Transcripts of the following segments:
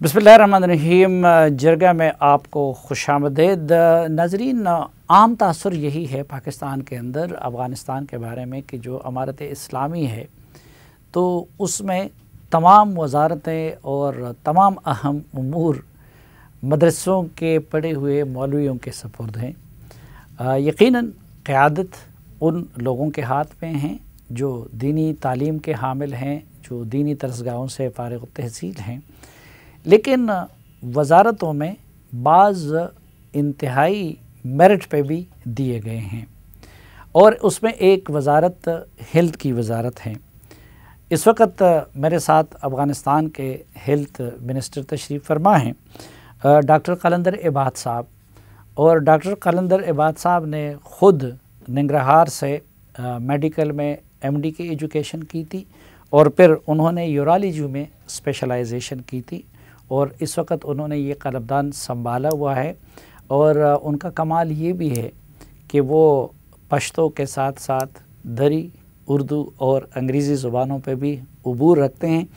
बिस्मिल्लाहिर्रहमानिर्रहीम। जरगा में आपको खुशामदीद। नाज़रीन, आम तासुर यही है पाकिस्तान के अंदर अफ़गानिस्तान के बारे में कि जो अमारत इस्लामी है तो उसमें तमाम वज़ारतें और तमाम अहम उमूर मदरसों के पढ़े हुए मौलवियों के सपुर्द हैं। यकीनन क़यादत उन लोगों के हाथ में हैं जो दीनी तालीम के हामिल हैं, जो दीनी तरसगाहों से फ़ारिग़ तहसील हैं, लेकिन वज़ारतों में बाज़ इंतहाई मेरिट पे भी दिए गए हैं और उसमें एक वज़ारत हेल्थ की वज़ारत है। इस वक्त मेरे साथ अफ़गानिस्तान के हेल्थ मिनिस्टर तशरीफ़ फरमा हैं डॉक्टर कलंदर इबाद साहब, और डॉक्टर कलंदर इबाद साहब ने ख़ुद निंगरहार से मेडिकल में एमडी की एजुकेशन की थी और फिर उन्होंने यूरोलॉजी में स्पेशलाइजेशन की थी और इस वक्त उन्होंने ये क़लमदान संभाला हुआ है। और उनका कमाल ये भी है कि वो पश्तो के साथ साथ दरी, उर्दू और अंग्रेज़ी ज़ुबानों पे भी उबूर रखते हैं।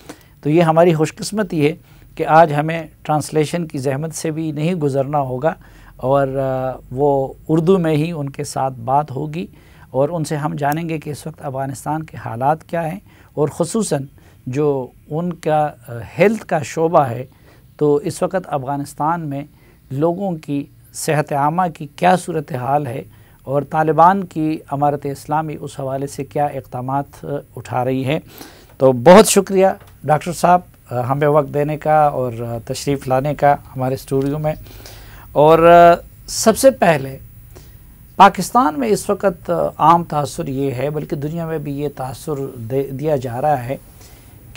तो ये हमारी खुशकिस्मती है कि आज हमें ट्रांसलेशन की ज़हमत से भी नहीं गुज़रना होगा और वो उर्दू में ही उनके साथ बात होगी और उनसे हम जानेंगे कि इस वक्त अफ़गानिस्तान के हालात क्या हैं और ख़ुसूसन जो उनका हेल्थ का शोबा है तो इस वक्त अफ़गानिस्तान में लोगों की सेहत आमा की क्या सूरत हाल है और तालिबान की अमारत इस्लामी उस हवाले से क्या इक़दामात उठा रही है। तो बहुत शुक्रिया डॉक्टर साहब हमें वक्त देने का और तशरीफ़ लाने का हमारे स्टूडियो में। और सबसे पहले पाकिस्तान में इस वक्त आम तासुर ये है, बल्कि दुनिया में भी ये तासुर दिया जा रहा है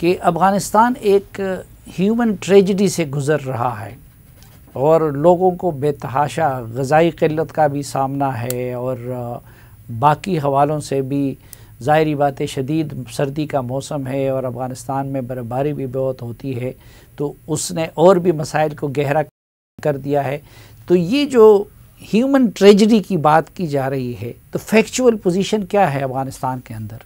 कि अफ़गानिस्तान एक ह्यूमन ट्रेजिडी से गुज़र रहा है और लोगों को बेतहाशा ग़िज़ाई क़िल्लत का भी सामना है और बाकी हवालों से भी ज़ाहिरी बात है शदीद सर्दी का मौसम है और अफ़गानिस्तान में बर्फ़बारी भी बहुत होती है, तो उसने और भी मसाइल को गहरा कर दिया है। तो ये जो ह्यूमन ट्रेजिडी की बात की जा रही है तो फैक्चुअल पोजीशन क्या है अफ़गानिस्तान के अंदर?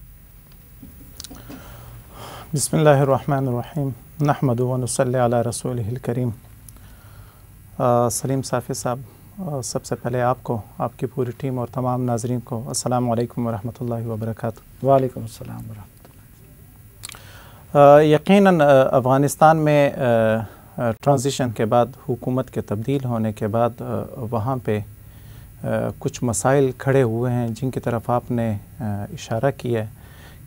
बिस्मिल्लाहिर्रहमानिर्रहीम नहमदुहु व नुसल्ली अला रसूलिहिल करीम। सलीम साफ़ी साहब, सबसे पहले आपको, आपकी पूरी टीम और तमाम नाज़रीन को अस्सलामु अलैकुम व रहमतुल्लाहि व बरकातुहू। वालेकुम अस्सलाम व रहमतुल्लाह। यकीनन अफ़गानिस्तान में ट्रांजिशन के बाद, हुकूमत के तब्दील होने के बाद वहाँ पे कुछ मसाइल खड़े हुए हैं जिनकी तरफ आपने इशारा किया है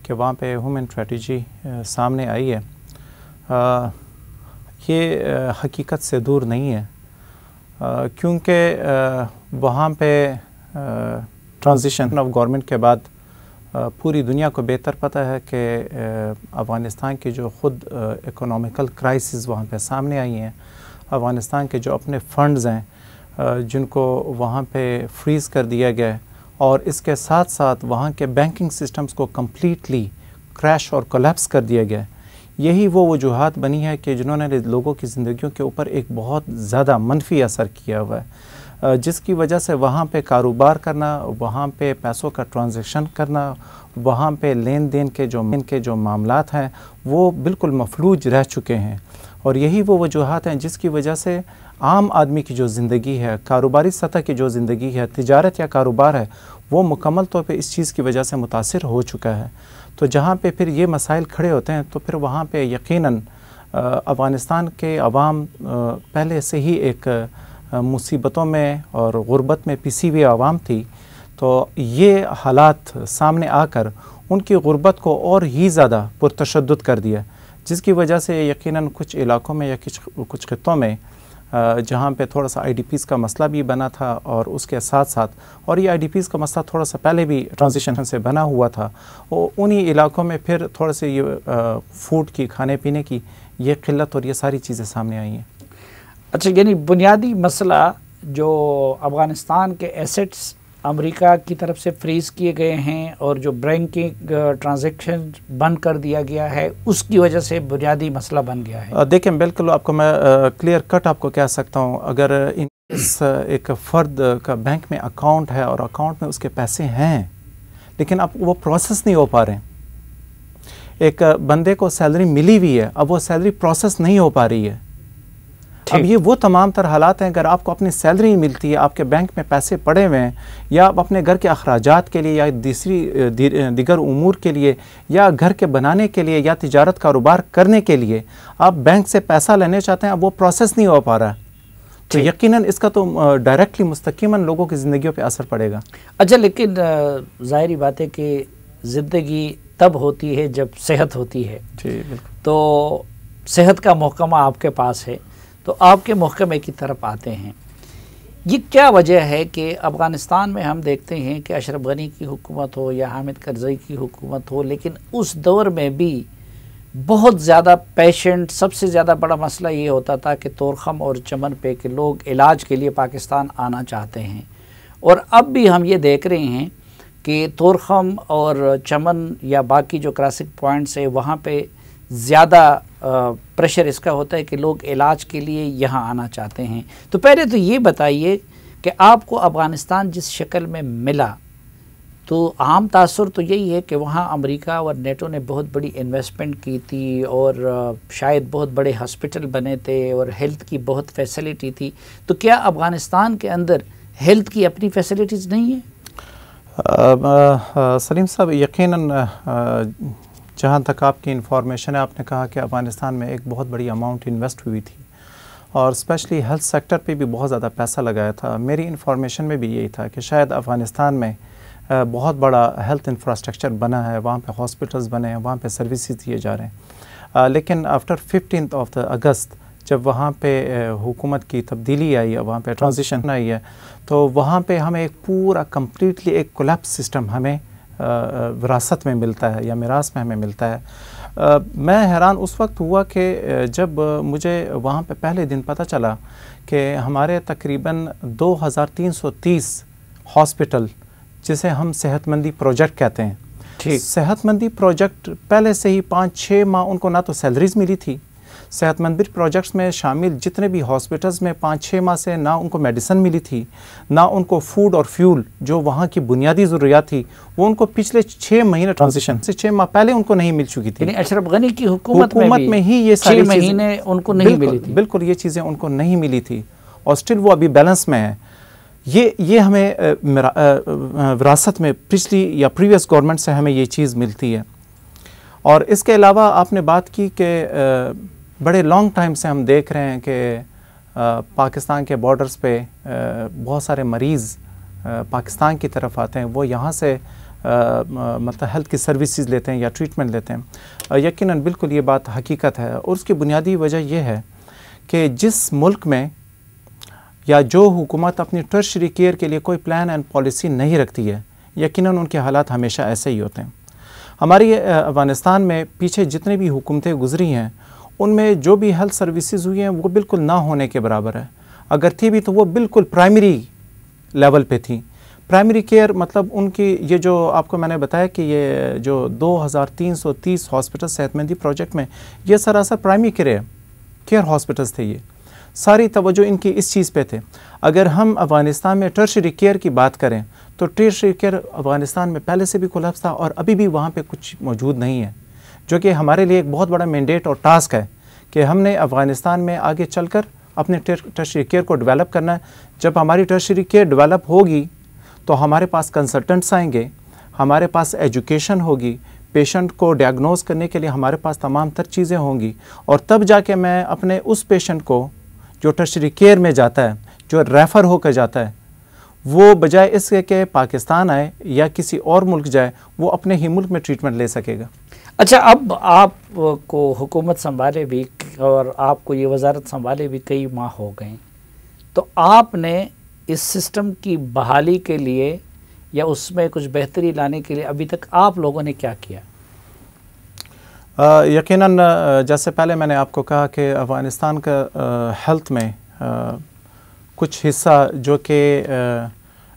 कि वहाँ पे ह्यूमन ट्रेजेडी सामने आई है। ये हकीकत से दूर नहीं है क्योंकि वहाँ पे ट्रांजिशन ऑफ गवर्नमेंट के बाद पूरी दुनिया को बेहतर पता है कि अफ़गानिस्तान की जो ख़ुद इकोनॉमिकल क्राइसिस वहाँ पे सामने आई हैं, अफ़गानिस्तान के जो अपने फ़ंड्स हैं जिनको वहाँ पे फ्रीज़ कर दिया गया है और इसके साथ साथ वहाँ के बैंकिंग सिस्टम्स को कम्प्लीटली क्रैश और कोलैप्स कर दिया गया है। यही वो वजूहात बनी है कि जिन्होंने लोगों की ज़िंदगियों के ऊपर एक बहुत ज़्यादा मनफी असर किया हुआ है, जिसकी वजह से वहाँ पे कारोबार करना, वहाँ पे पैसों का ट्रांजैक्शन करना, वहाँ पे लेन देन के जो मामलात हैं वो बिल्कुल मफलूज रह चुके हैं। और यही वो वजूहात हैं जिसकी वजह से आम आदमी की जो ज़िंदगी है, कारोबारी सतह की जो ज़िंदगी है, तिजारत या कारोबार है, वो मुकम्मल तौर पे इस चीज़ की वजह से मुतासिर हो चुका है। तो जहाँ पे फिर ये मसाइल खड़े होते हैं तो फिर वहाँ पे यकीनन अफ़गानिस्तान के अवाम पहले से ही एक मुसीबतों में और गुर्बत में पिसी हुई आवाम थी, तो ये हालात सामने आकर उनकी गुर्बत को और ही ज़्यादा पुरतशद्दुद कर दिया, जिसकी वजह से यकीनन कुछ इलाकों में या कुछ खित्तों में जहाँ पे थोड़ा सा आईडीपीज़ का मसला भी बना था और उसके साथ साथ, और ये आईडीपीज़ का मसला थोड़ा सा पहले भी ट्रांजिशन से बना हुआ था, और उन्हीं इलाकों में फिर थोड़े से ये फूड की, खाने पीने की ये किल्लत और ये सारी चीज़ें सामने आई हैं। अच्छा, यानी बुनियादी मसला जो अफ़गानिस्तान के एसेट्स अमेरिका की तरफ से फ्रीज़ किए गए हैं और जो बैंकिंग ट्रांजैक्शन बंद कर दिया गया है उसकी वजह से बुनियादी मसला बन गया है। देखें, बिल्कुल आपको मैं क्लियर कट आपको कह सकता हूँ, अगर एक फ़र्द का बैंक में अकाउंट है और अकाउंट में उसके पैसे हैं लेकिन अब वो प्रोसेस नहीं हो पा रहे हैं, एक बंदे को सैलरी मिली हुई है, अब वो सैलरी प्रोसेस नहीं हो पा रही है, अब ये वो तमाम तरह हालात हैं, अगर आपको अपनी सैलरी मिलती है, आपके बैंक में पैसे पड़े हुए हैं, या आप अपने घर के अखराजात के लिए या दीगर उमूर के लिए या घर के बनाने के लिए या तिजारत कारोबार करने के लिए आप बैंक से पैसा लेने चाहते हैं, अब वो प्रोसेस नहीं हो पा रहा है, तो यकीनन इसका तो डायरेक्टली मुस्तकीमन लोगों की ज़िंदगियों पे असर पड़ेगा। अच्छा, लेकिन ज़ाहिरी बात है कि ज़िंदगी तब होती है जब सेहत होती है। जी बिल्कुल। तो सेहत का महकमा आपके पास है, तो आपके महकमे की तरफ आते हैं। ये क्या वजह है कि अफ़गानिस्तान में हम देखते हैं कि अशरफ गनी की हुकूमत हो या हामिद करज़ई की हुकूमत हो, लेकिन उस दौर में भी बहुत ज़्यादा पेशेंट, सबसे ज़्यादा बड़ा मसला ये होता था कि तोरखम और चमन पे के लोग इलाज के लिए पाकिस्तान आना चाहते हैं। और अब भी हम ये देख रहे हैं कि तोरखम और चमन या बाकी जो क्रॉसिंग पॉइंट्स है वहाँ पे ज़्यादा प्रेशर इसका होता है कि लोग इलाज के लिए यहाँ आना चाहते हैं। तो पहले तो ये बताइए कि आपको अफ़गानिस्तान जिस शक्ल में मिला, तो आम तासुर तो यही है कि वहाँ अमेरिका और नेटो ने बहुत बड़ी इन्वेस्टमेंट की थी और शायद बहुत बड़े हॉस्पिटल बने थे और हेल्थ की बहुत फैसिलिटी थी। तो क्या अफ़गानिस्तान के अंदर हेल्थ की अपनी फैसिलिटीज़ नहीं है? सलीम साहब, यकीनन जहाँ तक आपकी इंफॉर्मेशन है, आपने कहा कि अफ़गानिस्तान में एक बहुत बड़ी अमाउंट इन्वेस्ट हुई थी और स्पेशली हेल्थ सेक्टर पे भी बहुत ज़्यादा पैसा लगाया था। मेरी इंफॉर्मेशन में भी यही था कि शायद अफ़गानिस्तान में बहुत बड़ा हेल्थ इंफ्रास्ट्रक्चर बना है, वहाँ पे हॉस्पिटल्स बने हैं, वहाँ पे सर्विसेज दिए जा रहे हैं। लेकिन आफ्टर 15 अगस्त जब वहाँ पे हुकूमत की तब्दीली आई है, वहाँ पे ट्रांजिशन आई है, तो वहाँ पे हमें एक पूरा कम्प्लीटली एक कोलैप्स सिस्टम हमें विरासत में मिलता है या मिरास में हमें मिलता है। मैं हैरान उस वक्त हुआ कि जब मुझे वहाँ पे पहले दिन पता चला कि हमारे तकरीबन 2330 हॉस्पिटल, जिसे हम सेहतमंदी प्रोजेक्ट कहते हैं, ठीक, सेहतमंदी प्रोजेक्ट पहले से ही 5-6 माह उनको ना तो सैलरीज मिली थी। सेहतमंदी प्रोजेक्ट्स में शामिल जितने भी हॉस्पिटल्स में 5-6 माह से ना उनको मेडिसिन मिली थी, ना उनको फूड और फ्यूल जो वहाँ की बुनियादी ज़रूरियात थी वो उनको पिछले 6 महीने ट्रांजिशन से 6 माह पहले उनको नहीं मिल चुकी थी। अशरफ गनी की हुकूमत में ही ये सारी 6 महीने उनको नहीं मिली थी। बिल्कुल, ये चीज़ें उनको नहीं मिली थी और स्टिल वो अभी बैलेंस में है। ये हमें विरासत में पिछली या प्रीवियस गवर्नमेंट से हमें ये चीज़ मिलती है। और इसके अलावा आपने बात की कि बड़े लॉन्ग टाइम से हम देख रहे हैं कि पाकिस्तान के बॉर्डर्स पे बहुत सारे मरीज़ पाकिस्तान की तरफ आते हैं, वो यहाँ से मतलब हेल्थ की सर्विसेज लेते हैं या ट्रीटमेंट लेते हैं। यकीनन बिल्कुल ये बात हकीकत है और उसकी बुनियादी वजह यह है कि जिस मुल्क में या जो हुकूमत अपनी टर्शरी केयर के लिए कोई प्लान एंड पॉलिसी नहीं रखती है, यकीनन उनके हालात हमेशा ऐसे ही होते हैं। हमारी अफ़गानिस्तान में पीछे जितनी भी हुकूमतें गुजरी हैं उनमें जो भी हेल्थ सर्विसेज हुई हैं वो बिल्कुल ना होने के बराबर है। अगर थी भी तो वो बिल्कुल प्राइमरी लेवल पे थी। प्राइमरी केयर मतलब उनकी ये जो आपको मैंने बताया कि ये जो 2330 हॉस्पिटल सेहतमंदी प्रोजेक्ट में ये सरासर प्राइमरी केयर हॉस्पिटल्स थे। ये सारी तवज्जो इनकी इस चीज़ पे थे। अगर हम अफ़गानिस्तान में टर्शरी केयर की बात करें तो टर्शरी केयर अफ़गानिस्तान में पहले से भी कोलैप्स था और अभी भी वहाँ पे कुछ मौजूद नहीं है, जो कि हमारे लिए एक बहुत बड़ा मैंडेट और टास्क है कि हमने अफ़गानिस्तान में आगे चलकर अपने टर्शरी केयर को डेवलप करना है। जब हमारी टर्शरी केयर डेवलप होगी तो हमारे पास कंसल्टेंट्स आएंगे, हमारे पास एजुकेशन होगी, पेशेंट को डायग्नोज करने के लिए हमारे पास तमाम तर चीज़ें होंगी और तब जाके मैं अपने उस पेशेंट को जो टर्शरी केयर में जाता है, जो रेफ़र होकर जाता है, वो बजाय इसके कि पाकिस्तान आए या किसी और मुल्क जाए, वो अपने ही मुल्क में ट्रीटमेंट ले सकेगा। अच्छा, अब आपको हुकूमत संभाले भी और आपको ये वजारत संभाले भी कई माह हो गए, तो आपने इस सिस्टम की बहाली के लिए या उसमें कुछ बेहतरी लाने के लिए अभी तक आप लोगों ने क्या किया? यकीनन जैसे पहले मैंने आपको कहा कि अफ़गानिस्तान का हेल्थ में कुछ हिस्सा जो कि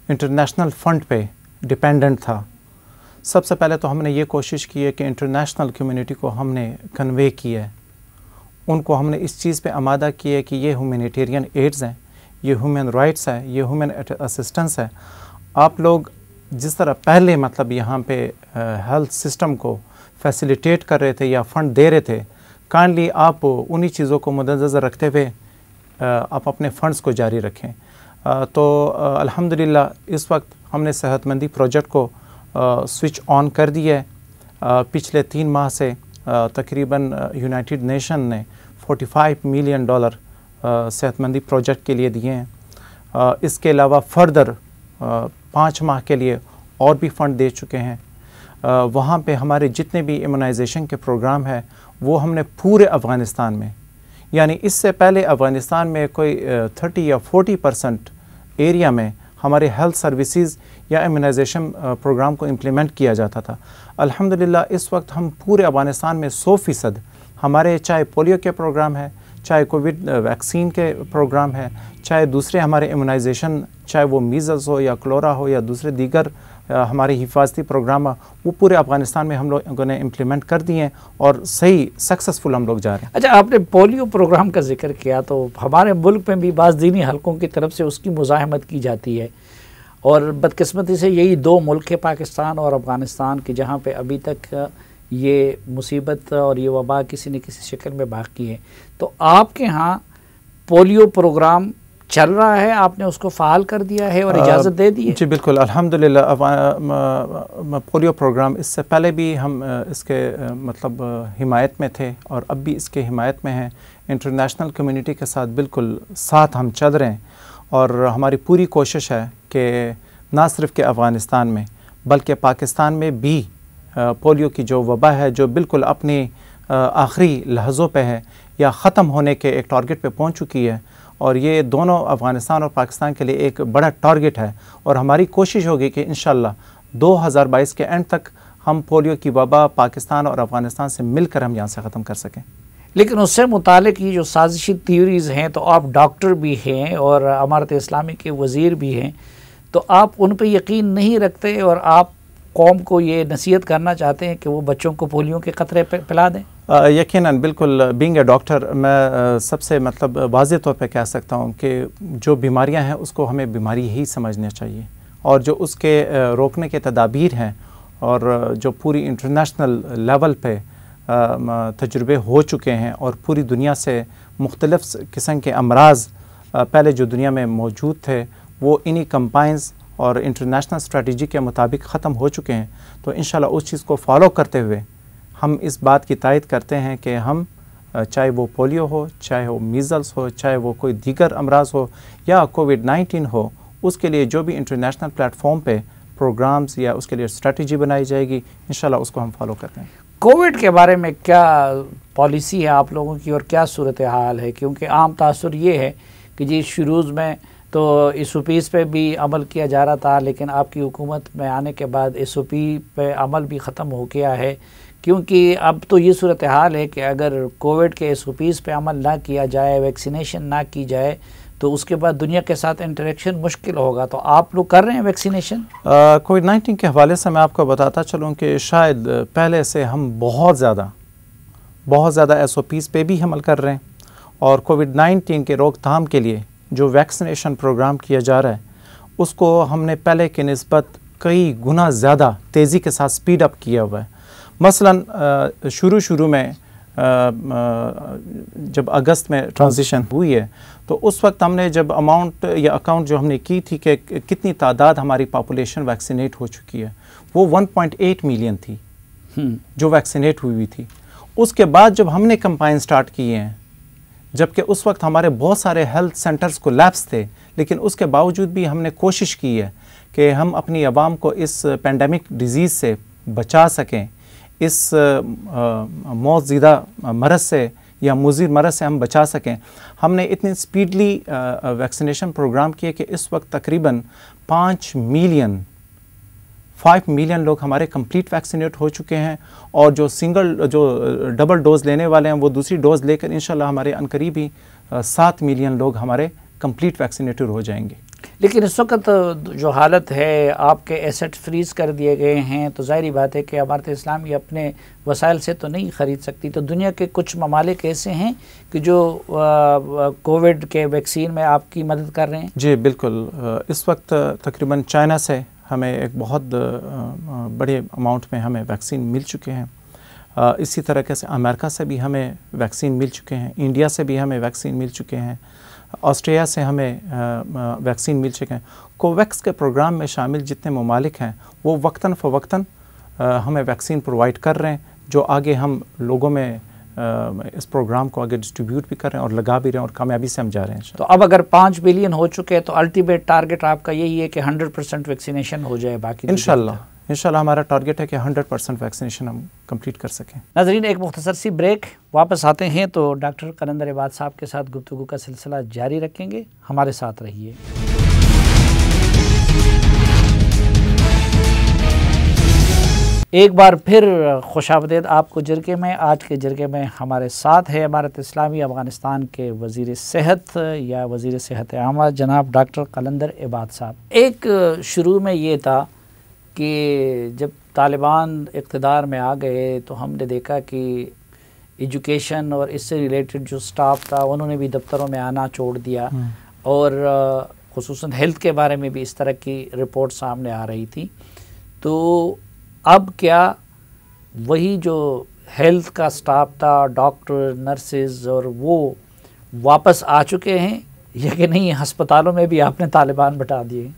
इंटरनेशनल फ़ंड पे डिपेंडेंट था। सबसे पहले तो हमने ये कोशिश की है कि इंटरनेशनल कम्युनिटी को हमने कन्वे किया है, उनको हमने इस चीज़ पे आमादा किया है कि ये ह्यूमैनिटेरियन एड्स हैं, ये ह्यूमन राइट्स है, ये ह्यूमन असिस्टेंस है। आप लोग जिस तरह पहले मतलब यहाँ पे हेल्थ सिस्टम को फैसिलिटेट कर रहे थे या फ़ंड दे रहे थे, काइंडली आप उन्हीं चीज़ों को मद्देनज़र रखते हुए आप अपने फ़ंड्स को जारी रखें। तो अल्हम्दुलिल्लाह इस वक्त हमने सेहतमंदी प्रोजेक्ट को स्विच ऑन कर दिया है। पिछले 3 माह से तकरीबन यूनाइटेड नेशन ने $45 मिलियन सेहतमंदी प्रोजेक्ट के लिए दिए हैं। इसके अलावा फर्दर 5 माह के लिए और भी फ़ंड दे चुके हैं। वहाँ पे हमारे जितने भी इम्यूनाइजेशन के प्रोग्राम है वो हमने पूरे अफ़गानिस्तान में, यानी इससे पहले अफ़गानिस्तान में कोई 30 या 40% एरिया में हमारे हेल्थ सर्विसेज या इम्यूनाइजेशन प्रोग्राम को इम्प्लीमेंट किया जाता था। अल्हम्दुलिल्लाह इस वक्त हम पूरे अफ़गानिस्तान में 100% हमारे, चाहे पोलियो के प्रोग्राम है, चाहे कोविड वैक्सीन के प्रोग्राम है, चाहे दूसरे हमारे इम्यूनाइजेशन, चाहे वो मीज़ल्स हो या क्लोरा हो या दूसरे दीगर हमारे हिफाजती प्रोग्राम, वो पूरे अफ़गानिस्तान में हम लोगों ने इम्प्लीमेंट कर दिए हैं और सही सक्सेसफुल हम लोग जा रहे हैं। अच्छा, आपने पोलियो प्रोग्राम का जिक्र किया, तो हमारे मुल्क में भी बाज़ दीनी हलकों की तरफ से उसकी मुज़ाहमत की जाती है और बदकिस्मती से यही 2 मुल्क है, पाकिस्तान और अफ़गानिस्तान के, जहाँ पे अभी तक ये मुसीबत और ये वबा किसी न किसी शक्ल में बाकी है। तो आपके यहाँ पोलियो प्रोग्राम चल रहा है, आपने उसको फ़ाल कर दिया है और इजाज़त दे दी है? जी बिल्कुल, अल्हम्दुलिल्लाह पोलियो प्रोग्राम इससे पहले भी हम इसके मतलब हिमायत में थे और अब भी इसके हिमायत में हैं। इंटरनेशनल कम्युनिटी के साथ बिल्कुल साथ हम चल रहे हैं और हमारी पूरी कोशिश है कि ना सिर्फ के अफ़गानिस्तान में बल्कि पाकिस्तान में भी पोलियो की जो वबा है, जो बिल्कुल अपनी आखिरी लहज़ों पे है या ख़त्म होने के एक टारगेट पे पहुंच चुकी है, और ये दोनों अफ़गानिस्तान और पाकिस्तान के लिए एक बड़ा टारगेट है। और हमारी कोशिश होगी कि इंशाल्लाह 2022 के एंड तक हम पोलियो की वबा पाकिस्तान और अफ़गानिस्तान से मिलकर हम यहाँ से ख़त्म कर सकें। लेकिन उससे मुतालिक ये जो साजिशी थ्योरीज़ हैं, तो आप डॉक्टर भी हैं और अमारत इस्लामी के वज़ीर भी हैं, तो आप उन पर यकीन नहीं रखते और आप कौम को ये नसीहत करना चाहते हैं कि वो बच्चों को पोलियो के क़तरे पिला दें? यकीनन बिल्कुल, बीइंग ए डॉक्टर मैं सबसे मतलब वाज़ेह तौर पे कह सकता हूँ कि जो बीमारियाँ हैं उसको हमें बीमारी ही समझना चाहिए और जो उसके रोकने के तदाबीर हैं और जो पूरी इंटरनेशनल लेवल पे तजुर्बे हो चुके हैं और पूरी दुनिया से मुख्तलिफ़ किस्म के अमराज पहले जो दुनिया में मौजूद थे वो इन्हीं कंपाइंस और इंटरनेशनल स्ट्रेटजी के मुताबिक ख़त्म हो चुके हैं। तो इंशाल्लाह उस चीज़ को फॉलो करते हुए हम इस बात की तायद करते हैं कि हम चाहे वो पोलियो हो, चाहे वो मीज़ल्स हो, चाहे वो कोई दीगर अमराज हो या कोविड-19 हो, उसके लिए जो भी इंटरनेशनल प्लेटफॉर्म पे प्रोग्राम्स या उसके लिए स्ट्रेटजी बनाई जाएगी, इंशाल्लाह उसको हम फॉलो करते हैं। कोविड के बारे में क्या पॉलिसी है आप लोगों की और क्या सूरत हाल है? क्योंकि आम तासुर ये है कि जी शुरूज़ में तो SOPs पे भी अमल किया जा रहा था, लेकिन आपकी हुकूमत में आने के बाद SOP पे अमल भी ख़त्म हो गया है, क्योंकि अब तो ये सूरत हाल है कि अगर कोविड के SOPs पे अमल ना किया जाए, वैक्सीनेशन ना की जाए, तो उसके बाद दुनिया के साथ इंटरेक्शन मुश्किल होगा। तो आप लोग कर रहे हैं वैक्सीनेशन? कोविड-19 के हवाले से मैं आपको बताता चलूँ कि शायद पहले से हम बहुत ज़्यादा SOPs पे भी अमल कर रहे हैं और कोविड-19 के रोकथाम के लिए जो वैक्सीनेशन प्रोग्राम किया जा रहा है उसको हमने पहले के निस्बत कई गुना ज़्यादा तेज़ी के साथ स्पीड अप किया हुआ है। मसलन शुरू में जब अगस्त में ट्रांजिशन हुई है तो उस वक्त हमने जब अमाउंट या अकाउंट जो हमने की थी कि कितनी तादाद हमारी पॉपुलेशन वैक्सीनेट हो चुकी है, वो 1.8 मिलियन थी जो वैक्सीनेट हुई थी। उसके बाद जब हमने कंपाइन स्टार्ट किए हैं, जबकि उस वक्त हमारे बहुत सारे हेल्थ सेंटर्स को लैप्स थे, लेकिन उसके बावजूद भी हमने कोशिश की है कि हम अपनी आवाम को इस पेंडेमिक डिज़ीज़ से बचा सकें, इस मौतज़ीदा मरज़ से या मुज़िर मरज़ से हम बचा सकें। हमने इतनी स्पीडली वैक्सीनेशन प्रोग्राम किए कि इस वक्त तकरीबन 5 मिलियन लोग हमारे कंप्लीट वैक्सीनेट हो चुके हैं और जो डबल डोज़ लेने वाले हैं वो दूसरी डोज़ लेकर इंशाल्लाह हमारे अनकरीब ही 7 मिलियन लोग हमारे कंप्लीट वैक्सीनेटेड हो जाएंगे। लेकिन इस वक्त जो हालत है, आपके एसेट फ्रीज कर दिए गए हैं, तो ज़ाहिर बात है कि अमारत इस्लामी अपने वसाइल से तो नहीं ख़रीद सकती। तो दुनिया के कुछ ममालिक ऐसे हैं कि जो कोविड के वैक्सीन में आपकी मदद कर रहे हैं? जी बिल्कुल, इस वक्त तकरीबन चाइना से हमें एक बहुत बड़े अमाउंट में हमें वैक्सीन मिल चुके हैं। इसी तरीके से अमेरिका से भी हमें वैक्सीन मिल चुके हैं, इंडिया से भी हमें वैक्सीन मिल चुके हैं, ऑस्ट्रिया से हमें वैक्सीन मिल चुके हैं। कोवैक्स के प्रोग्राम में शामिल जितने ममालिक हैं वो वक्तन फ़वक्तन हमें वैक्सीन प्रोवाइड कर रहे हैं, जो आगे हम लोगों में इस प्रोग्राम को आगे डिस्ट्रीब्यूट भी कर रहे हैं और लगा भी रहे हैं और कामयाबी से हम जा रहे हैं। तो अब अगर 5 बिलियन हो चुके हैं तो अल्टीमेट टारगेट आपका यही है कि 100% वैक्सीनेशन हो जाए बाकी? इंशाल्लाह हमारा टारगेट है कि 100% वैक्सीनेशन हम कंप्लीट कर सकें। नाज़रीन, एक मुख्तसर सी ब्रेक, वापस आते हैं तो डॉक्टर कलंदर इबाद साहब के साथ गुफ्तगू का सिलसिला जारी रखेंगे। हमारे साथ रहिए। एक बार फिर खुशामदीद आपको जरगे में। आज के जरगे में हमारे साथ है इमारत इस्लामी अफ़गानिस्तान के वज़ीर सेहत या वज़ीर सेहत आमा जनाब डॉक्टर कलंदर इबाद साहब। एक शुरू में ये था कि जब तालिबान इक़्तिदार में आ गए तो हमने देखा कि एजुकेशन और इससे रिलेटेड जो स्टाफ था उन्होंने भी दफ्तरों में आना छोड़ दिया और ख़ुसूसन हेल्थ के बारे में भी इस तरह की रिपोर्ट सामने आ रही थी। तो अब क्या वही जो हेल्थ का स्टाफ था, डॉक्टर, नर्सेज, और वो वापस आ चुके हैं या कि नहीं? अस्पतालों में भी आपने तालिबान बिठा दिए?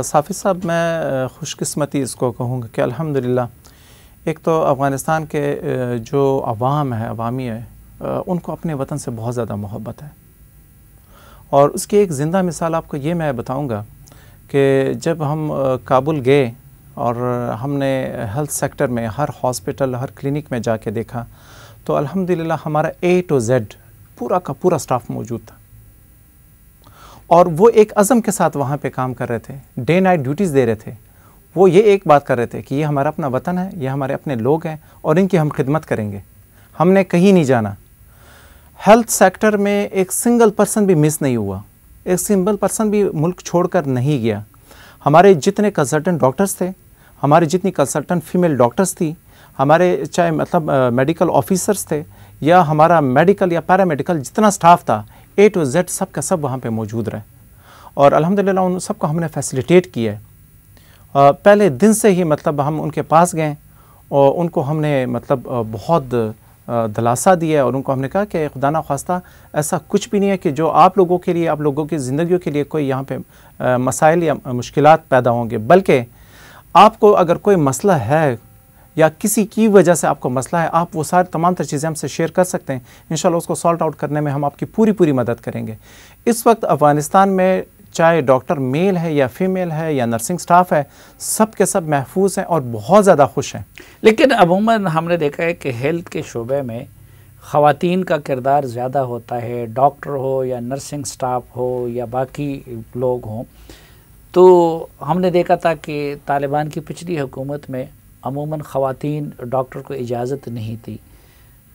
साफ़ी साहब, मैं खुशकिस्मती इसको कहूँगा कि अल्हम्दुलिल्लाह एक तो अफ़गानिस्तान के जो अवाम है, अवामी है, उनको अपने वतन से बहुत ज़्यादा मोहब्बत है। और उसकी एक ज़िंदा मिसाल आपको ये मैं बताऊँगा कि जब हम काबुल गए और हमने हेल्थ सेक्टर में हर हॉस्पिटल, हर क्लिनिक में जाके देखा तो अल्हम्दुलिल्लाह हमारा A to Z पूरा का पूरा स्टाफ मौजूद था और वो एक अज़म के साथ वहाँ पे काम कर रहे थे, डे नाइट ड्यूटीज़ दे रहे थे। वो ये एक बात कर रहे थे कि ये हमारा अपना वतन है, ये हमारे अपने लोग हैं और इनकी हम खिदमत करेंगे, हमने कहीं नहीं जाना। हेल्थ सेक्टर में एक सिंगल पर्सन भी मिस नहीं हुआ, एक सिंगल पर्सन भी मुल्क छोड़कर नहीं गया। हमारे जितने कंसल्टेंट डॉक्टर्स थे, हमारी जितनी कंसल्टेंट फीमेल डॉक्टर्स थी, हमारे चाहे मतलब मेडिकल ऑफिसर्स थे या हमारा मेडिकल या पैरामेडिकल जितना स्टाफ था, A to Z सब का सब वहाँ पे मौजूद रहे और अल्हम्दुलिल्लाह उन सबको हमने फैसिलिटेट किया है। पहले दिन से ही मतलब हम उनके पास गए और उनको हमने मतलब बहुत दिलासा दिया और उनको हमने कहा कि खुदा ना ख्वास्ता ऐसा कुछ भी नहीं है कि जो आप लोगों के लिए, आप लोगों की ज़िंदगियों के लिए कोई यहाँ पे मसाइल या मुश्किलात पैदा होंगे, बल्कि आपको अगर कोई मसला है या किसी की वजह से आपको मसला है, आप वो सारी तमाम तर चीज़ें हमसे शेयर कर सकते हैं। इंशाल्लाह उसको सॉल्ट आउट करने में हम आपकी पूरी मदद करेंगे। इस वक्त अफ़गानिस्तान में चाहे डॉक्टर मेल है या फीमेल है या नर्सिंग स्टाफ है, सब के सब महफूज हैं और बहुत ज़्यादा खुश हैं। लेकिन अमूमन हमने देखा है कि हेल्थ के शोबे में ख़वातीन का किरदार ज़्यादा होता है, डॉक्टर हो या नर्सिंग स्टाफ हो या बाकी लोग हों। तो हमने देखा था कि तालिबान की पिछली हुकूमत में अमूमन ख़वातीन डॉक्टर को इजाज़त नहीं थी।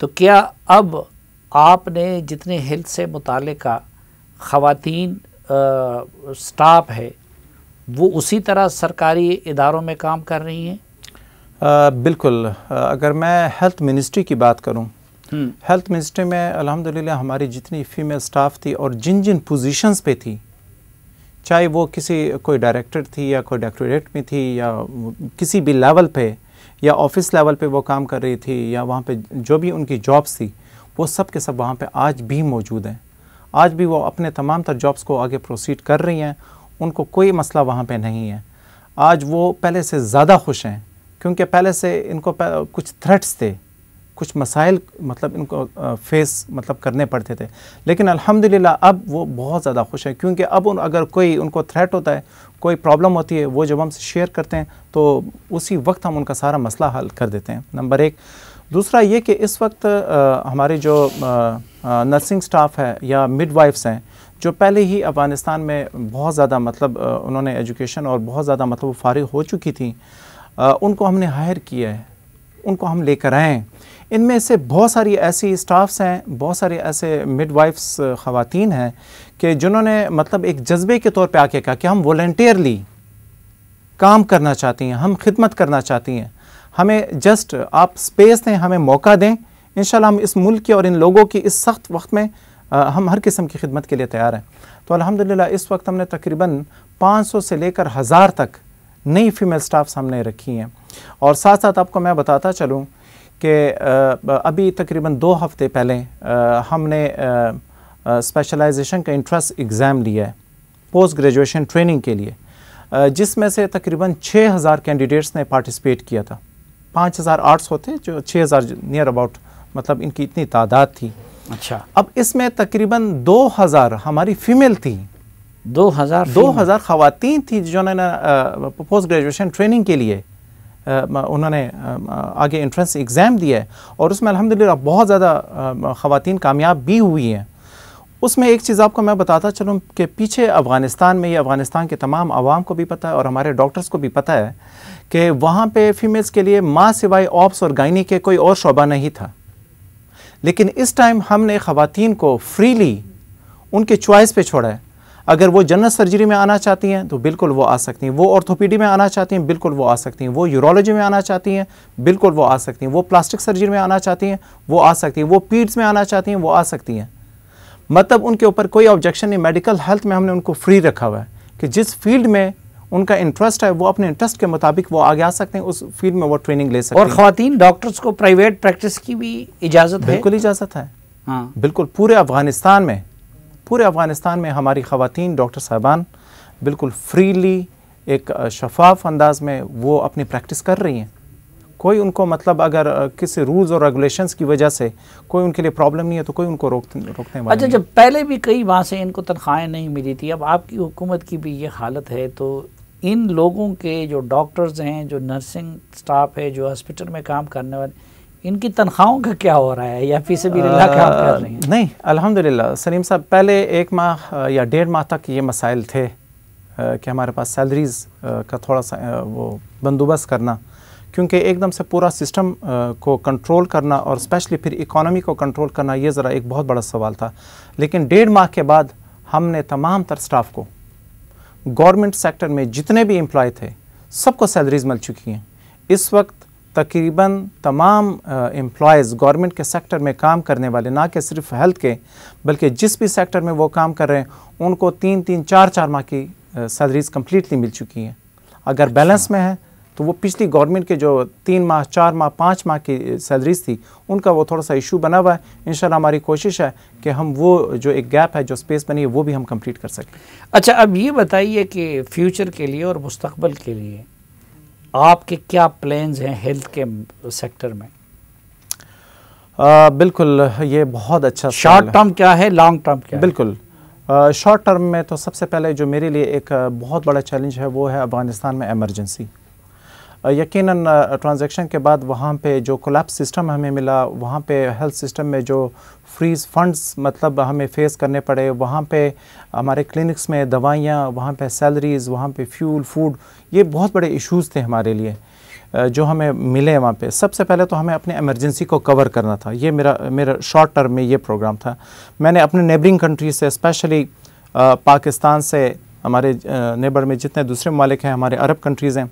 तो क्या अब आपने जितने हेल्थ से मुताल्लिक़ ख़वातीन स्टाफ है वो उसी तरह सरकारी इदारों में काम कर रही हैं? बिल्कुल। अगर मैं हेल्थ मिनिस्ट्री की बात करूं, हेल्थ मिनिस्ट्री में अल्हम्दुलिल्लाह हमारी जितनी फीमेल स्टाफ थी और जिन जिन पोजीशंस पे थी, चाहे वो कोई डायरेक्टर थी या कोई डायरेक्टोरेट में थी या किसी भी लेवल पे या ऑफिस लेवल पे वो काम कर रही थी या वहाँ पे जो भी उनकी जॉब्स थी, वो सब के सब वहाँ पे आज भी मौजूद हैं। आज भी वो अपने तमाम तर जॉब्स को आगे प्रोसीड कर रही हैं, उनको कोई मसला वहाँ पे नहीं है। आज वो पहले से ज़्यादा खुश हैं क्योंकि पहले से इनको कुछ थ्रेट्स थे, कुछ मसाइल मतलब इनको फेस मतलब करने पड़ते थे, लेकिन अल्हम्दुलिल्लाह अब वो बहुत ज़्यादा खुश हैं क्योंकि अब अगर कोई उनको थ्रेट होता है, कोई प्रॉब्लम होती है, वो जब हमसे शेयर करते हैं तो उसी वक्त हम उनका सारा मसला हल कर देते हैं, नंबर एक। दूसरा ये कि इस वक्त हमारे जो नर्सिंग स्टाफ है या मिडवाइफ्स हैं, जो पहले ही अफ़गानिस्तान में बहुत ज़्यादा मतलब उन्होंने एजुकेशन और बहुत ज़्यादा मतलब फारिग हो चुकी थी, उनको हमने हायर किया है, उनको हम लेकर आए। इनमें से बहुत सारी ऐसी स्टाफ्स हैं, बहुत सारे ऐसे मिडवाइफ्स ख़वातीन हैं कि जिन्होंने मतलब एक जज्बे के तौर पे आके कहा कि हम वॉलंटियरली काम करना चाहती हैं, हम खिदमत करना चाहती हैं, हमें जस्ट आप स्पेस दें, हमें मौका दें, इंशाल्लाह हम इस मुल्क की और इन लोगों की इस सख्त वक्त में हम हर किस्म की खिदमत के लिए तैयार हैं। तो अल्हम्दुलिल्लाह इस वक्त हमने तकरीबन 500 से लेकर 1000 तक नई फीमेल स्टाफ सामने रखी हैं। और साथ साथ आपको मैं बताता चलूँ कि अभी तकरीबन 2 हफ्ते पहले हमने स्पेशलाइजेशन का इंट्रेंस एग्ज़ाम लिया है पोस्ट ग्रेजुएशन ट्रेनिंग के लिए, जिसमें से तकरीबन 6000 कैंडिडेट्स ने पार्टिसिपेट किया था। 5000 आर्ट्स होते जो 6000 नियर अबाउट, मतलब इनकी इतनी तादाद थी। अच्छा, अब इसमें तकरीबन 2000 हमारी फीमेल थी, 2000 ख़वातीन थी जिन्होंने पोस्ट ग्रेजुएशन ट्रेनिंग के लिए उन्होंने आगे एंट्रेंस एग्ज़ाम दिया है, और उसमें अल्हम्दुलिल्लाह बहुत ज़्यादा ख़वातीन कामयाब भी हुई हैं। उसमें एक चीज़ आपको मैं बताता चलूँ कि पीछे अफ़गानिस्तान में, ये अफ़गानिस्तान के तमाम आवाम को भी पता है और हमारे डॉक्टर्स को भी पता है कि वहाँ पे फ़ीमेल्स के लिए माँ सिवाय ऑप्स और गायनी के कोई और शोबा नहीं था। लेकिन इस टाइम हमने ख़वातीन को फ्रीली उनके चॉइस पे छोड़ा है। अगर वो जनरल सर्जरी में आना चाहती हैं तो बिल्कुल वो आ सकती हैं, वो ऑर्थोपीडी में आना चाहती हैं बिल्कुल वो आ सकती हैं, वो यूरोलॉजी में आना चाहती हैं बिल्कुल वो आ सकती हैं, वो प्लास्टिक सर्जरी में आना चाहती हैं वो आ सकती हैं, वो पीड्स में आना चाहती हैं वो आ सकती हैं। मतलब उनके ऊपर कोई ऑब्जेक्शन नहीं। मेडिकल हेल्थ में हमने उनको फ्री रखा हुआ है कि जिस फील्ड में उनका इंटरेस्ट है वो अपने इंटरेस्ट के मुताबिक वो आगे आ सकते हैं, उस फील्ड में वो ट्रेनिंग ले सकते हैं। और ख़वातीन डॉक्टर्स को प्राइवेट प्रैक्टिस की भी इजाज़त है? बिल्कुल इजाज़त है। हाँ, बिल्कुल पूरे अफ़गानिस्तान में हमारी ख़वातीन डॉक्टर साहबान बिल्कुल फ्रीली एक शफाफ अंदाज में वो अपनी प्रैक्टिस कर रही हैं। कोई उनको मतलब अगर किसी रूल्स और रेगुलेशंस की वजह से कोई उनके लिए प्रॉब्लम नहीं है तो कोई उनको रोकने वाला। अच्छा, जब पहले भी कई वहाँ से इनको तनख्वाहें नहीं मिली थी, अब आपकी हुकूमत की भी ये हालत है, तो इन लोगों के जो डॉक्टर्स हैं, जो नर्सिंग स्टाफ है, जो हॉस्पिटल में काम करने वाले, इनकी तनख्वाहों का क्या हो रहा है या फी सबिलिल्लाह काम कर रही हैं? नहीं, अल्हम्दुलिल्लाह सलीम साहब, पहले 1 माह या 1.5 माह तक ये मसाइल थे कि हमारे पास सैलरीज़ का थोड़ा सा वो बंदोबस्त करना, क्योंकि एकदम से पूरा सिस्टम को कंट्रोल करना और स्पेशली फिर इकोनॉमी को कंट्रोल करना ये ज़रा एक बहुत बड़ा सवाल था। लेकिन 1.5 माह के बाद हमने तमाम तर स्टाफ को, गवर्नमेंट सेक्टर में जितने भी एम्प्लॉय थे सबको सैलरीज़ मिल चुकी हैं। इस वक्त तकरीबन तमाम एम्प्लॉयज़ गवर्नमेंट के सेक्टर में काम करने वाले, ना कि सिर्फ हेल्थ के बल्कि जिस भी सेक्टर में वो काम कर रहे हैं, उनको 3-3, 4-4 माह की सैलरीज़ कम्प्लीटली मिल चुकी हैं। अगर बैलेंस में है तो वो पिछली गवर्नमेंट के जो 3 माह, 4 माह, 5 माह की सैलरीज थी उनका वो थोड़ा सा इशू बना हुआ है। इंशाल्लाह हमारी कोशिश है कि हम वो जो एक गैप है, जो स्पेस बनी है, वो भी हम कंप्लीट कर सकें। अच्छा, अब ये बताइए कि फ्यूचर के लिए और मुस्तकबल के लिए आपके क्या प्लान्स हैं हेल्थ के सेक्टर में? बिल्कुल, ये बहुत अच्छा शॉर्ट टर्म क्या है, लॉन्ग टर्म क्या है? बिल्कुल, शॉर्ट टर्म में तो सबसे पहले जो मेरे लिए एक बहुत बड़ा चैलेंज है वो है अफ़गानिस्तान में एमरजेंसी। यकीनन ट्रांजैक्शन के बाद वहाँ पे जो कोलैप्स सिस्टम हमें मिला, वहाँ पे हेल्थ सिस्टम में जो फ्रीज फंड्स मतलब हमें फेस करने पड़े, वहाँ पे हमारे क्लिनिक्स में दवाइयाँ, वहाँ पे सैलरीज़, वहाँ पे फ्यूल, फूड, ये बहुत बड़े इश्यूज़ थे हमारे लिए जो हमें मिले वहाँ पे। सबसे पहले तो हमें अपने एमरजेंसी को कवर करना था, ये मेरा शॉर्ट टर्म में ये प्रोग्राम था। मैंने अपने नेबरिंग कंट्री से, स्पेशली पाकिस्तान से, हमारे नेबर में जितने दूसरे ममालिक हैं, हमारे अरब कंट्रीज़ हैं,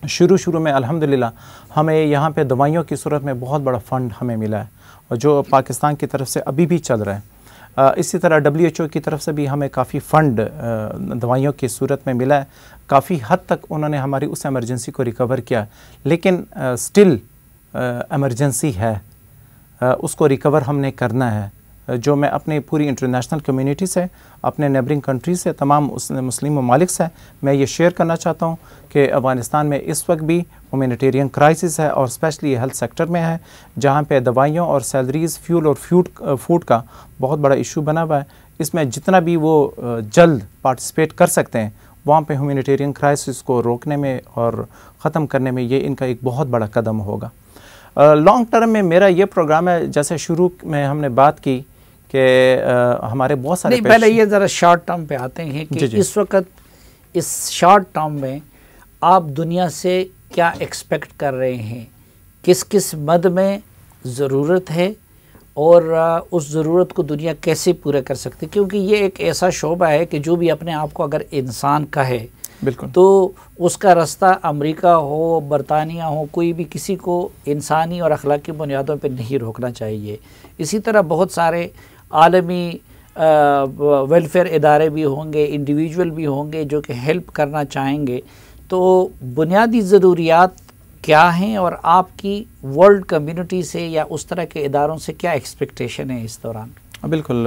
शुरू में अल्हम्दुलिल्लाह हमें यहाँ पे दवाइयों की सूरत में बहुत बड़ा फ़ंड हमें मिला है, और जो पाकिस्तान की तरफ से अभी भी चल रहा है। इसी तरह WHO की तरफ से भी हमें काफ़ी फ़ंड दवाइयों की सूरत में मिला है। काफ़ी हद तक उन्होंने हमारी उस एमरजेंसी को रिकवर किया, लेकिन स्टिल एमरजेंसी है, उसको रिकवर हमने करना है। जो मैं अपनी पूरी इंटरनेशनल कम्युनिटी से, अपने नेबरिंग कंट्री से, तमाम मुस्लिम ममालिक से मैं ये शेयर करना चाहता हूँ कि अफ़गानिस्तान में इस वक्त भी ह्यूमैनिटेरियन क्राइसिस है, और स्पेशली हेल्थ सेक्टर में है, जहाँ पे दवाइयों और सैलरीज़, फ्यूल और फूड का बहुत बड़ा इशू बना हुआ है। इसमें जितना भी वो जल्द पार्टिसिपेट कर सकते हैं, वहाँ पे ह्यूमैनिटेरियन क्राइसिस को रोकने में और ख़त्म करने में ये इनका एक बहुत बड़ा कदम होगा। लॉन्ग टर्म में मेरा ये प्रोग्राम है, जैसे शुरू में हमने बात की कि हमारे बहुत सारे, पहले ये ज़रा शॉर्ट टर्म पे आते हैं कि इस वक्त इस शॉर्ट टर्म में आप दुनिया से क्या एक्सपेक्ट कर रहे हैं, किस किस मद में ज़रूरत है, और उस ज़रूरत को दुनिया कैसे पूरा कर सकती है? क्योंकि ये एक ऐसा शोबा है कि जो भी अपने आप को अगर इंसान कहे, बिल्कुल, तो उसका रास्ता अमेरिका हो, बरतानिया हो, कोई भी किसी को इंसानी और अखलाकी बुनियादों पर नहीं रोकना चाहिए। इसी तरह बहुत सारे आलमी वेलफेयर इदारे भी होंगे, इंडिविजुअल भी होंगे जो कि हेल्प करना चाहेंगे। तो बुनियादी ज़रूरियात क्या हैं और आपकी वर्ल्ड कम्युनिटी से या उस तरह के इदारों से क्या एक्सपेक्टेशन है इस दौरान? बिल्कुल,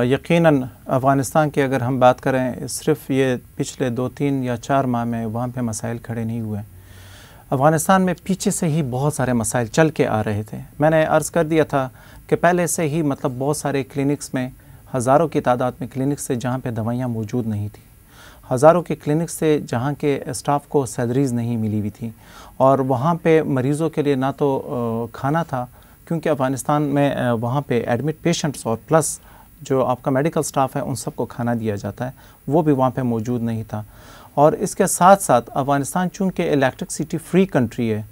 यकीनन अफ़गानिस्तान की अगर हम बात करें, सिर्फ ये पिछले 2-3 या 4 माह में वहाँ पे मसाइल खड़े नहीं हुए। अफ़गानिस्तान में पीछे से ही बहुत सारे मसाइल चल के आ रहे थे। मैंने अर्ज़ कर दिया था कि पहले से ही मतलब बहुत सारे क्लिनिक्स में, हज़ारों की तादाद में क्लिनिक्स थे जहाँ पे दवाइयाँ मौजूद नहीं थी, हज़ारों के क्लिनिक्स थे जहाँ के स्टाफ को सैलरीज़ नहीं मिली हुई थी, और वहाँ पे मरीज़ों के लिए ना तो खाना था, क्योंकि अफ़गानिस्तान में वहाँ पे एडमिट पेशेंट्स और प्लस जो आपका मेडिकल स्टाफ है उन सबको खाना दिया जाता है, वो भी वहाँ पे मौजूद नहीं था। और इसके साथ साथ अफ़गानिस्तान चूँकि इलेक्ट्रिसिटी फ्री कंट्री है,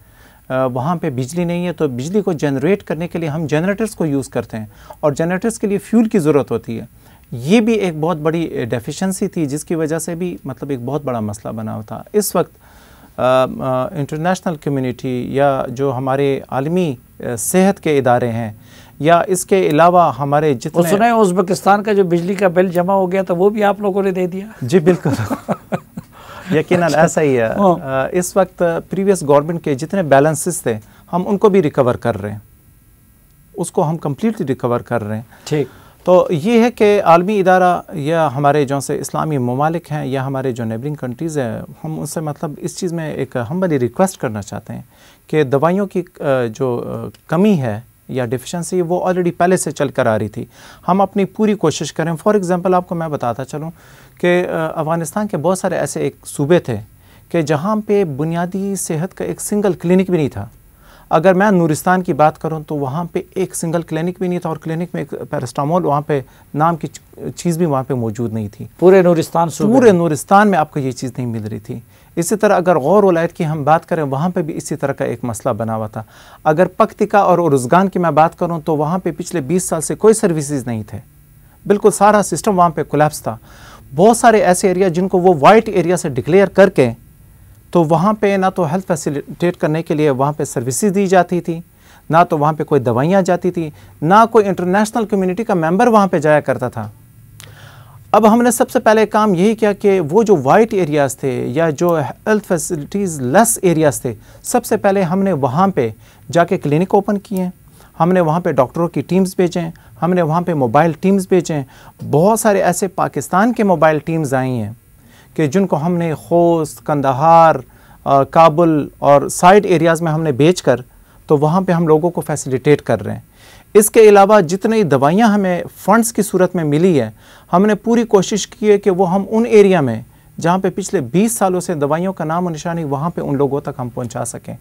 वहाँ पे बिजली नहीं है, तो बिजली को जनरेट करने के लिए हम जनरेटर्स को यूज़ करते हैं, और जनरेटर्स के लिए फ्यूल की ज़रूरत होती है। ये भी एक बहुत बड़ी डेफिशिएंसी थी, जिसकी वजह से भी मतलब एक बहुत बड़ा मसला बना हुआ था। इस वक्त इंटरनेशनल कम्युनिटी या जो हमारे आलमी सेहत के इदारे हैं, या इसके अलावा हमारे जितने, सुना है उज़्बेकिस्तान का जो बिजली का बिल जमा हो गया था वो भी आप लोगों ने दे दिया? जी बिल्कुल यकीनन ऐसा ही है। इस वक्त प्रीवियस गवर्नमेंट के जितने बैलेंसेस थे हम उनको भी रिकवर कर रहे हैं, उसको हम कम्प्लीटली रिकवर कर रहे हैं। ठीक, तो ये है कि आलमी इदारा या हमारे जो से इस्लामी ममालिक हैं या हमारे जो नेबरिंग कंट्रीज़ हैं, हम उनसे मतलब इस चीज़ में एक हम्बली रिक्वेस्ट करना चाहते हैं कि दवाइयों की जो कमी है या डिफिशेंसी, वो ऑलरेडी पहले से चल कर आ रही थी। हम अपनी पूरी कोशिश करें। फॉर एग्ज़ाम्पल आपको मैं बताता चलूँ कि अफ़गानिस्तान के बहुत सारे ऐसे एक सूबे थे कि जहाँ पे बुनियादी सेहत का एक सिंगल क्लिनिक भी नहीं था। अगर मैं नूरिस्तान की बात करूं तो वहाँ पे एक सिंगल क्लिनिक भी नहीं था, और क्लिनिक में एक पैरास्टामोल वहाँ पे नाम की चीज़ भी वहाँ पे मौजूद नहीं थी। पूरे नूरिस्तान में आपको ये चीज़ नहीं मिल रही थी। इसी तरह अगर गौर वलायत की हम बात करें, वहाँ पे भी इसी तरह का एक मसला बना हुआ था। अगर पख्तिका और उर्ज़गान की मैं बात करूँ तो वहाँ पे पिछले 20 साल से कोई सर्विसेज नहीं थे, बिल्कुल सारा सिस्टम वहाँ पे कोलैप्स था। बहुत सारे ऐसे एरिया जिनको वो वाइट एरिया से डिक्लेयर करके, तो वहाँ पे ना तो हेल्थ फैसिलिटेट करने के लिए वहाँ पे सर्विसेज दी जाती थी, ना तो वहाँ पे कोई दवाइयाँ जाती थी, ना कोई इंटरनेशनल कम्युनिटी का मेंबर वहाँ पे जाया करता था। अब हमने सबसे पहले काम यही किया कि वो जो वाइट एरियाज़ थे या जो हेल्थ फैसिलिटीज़ लेस एरियाज़ थे, सबसे पहले हमने वहाँ पे जाके क्लिनिक ओपन किए, हमने वहाँ पे डॉक्टरों की टीम्स भेजें, हमने वहाँ पे मोबाइल टीम्स भेजें। बहुत सारे ऐसे पाकिस्तान के मोबाइल टीम्स आई हैं कि जिनको हमने खोस्त, कंदहार, काबुल और साइड एरियाज़ में हमने भेजकर, तो वहाँ पे हम लोगों को फैसिलिटेट कर रहे हैं। इसके अलावा जितनी दवाइयाँ हमें फ़ंड्स की सूरत में मिली है, हमने पूरी कोशिश की है कि वो हम उन एरिया में जहाँ पे पिछले 20 सालों से दवाइयों का नाम और निशानी, वहाँ पे उन लोगों तक हम पहुँचा सकें।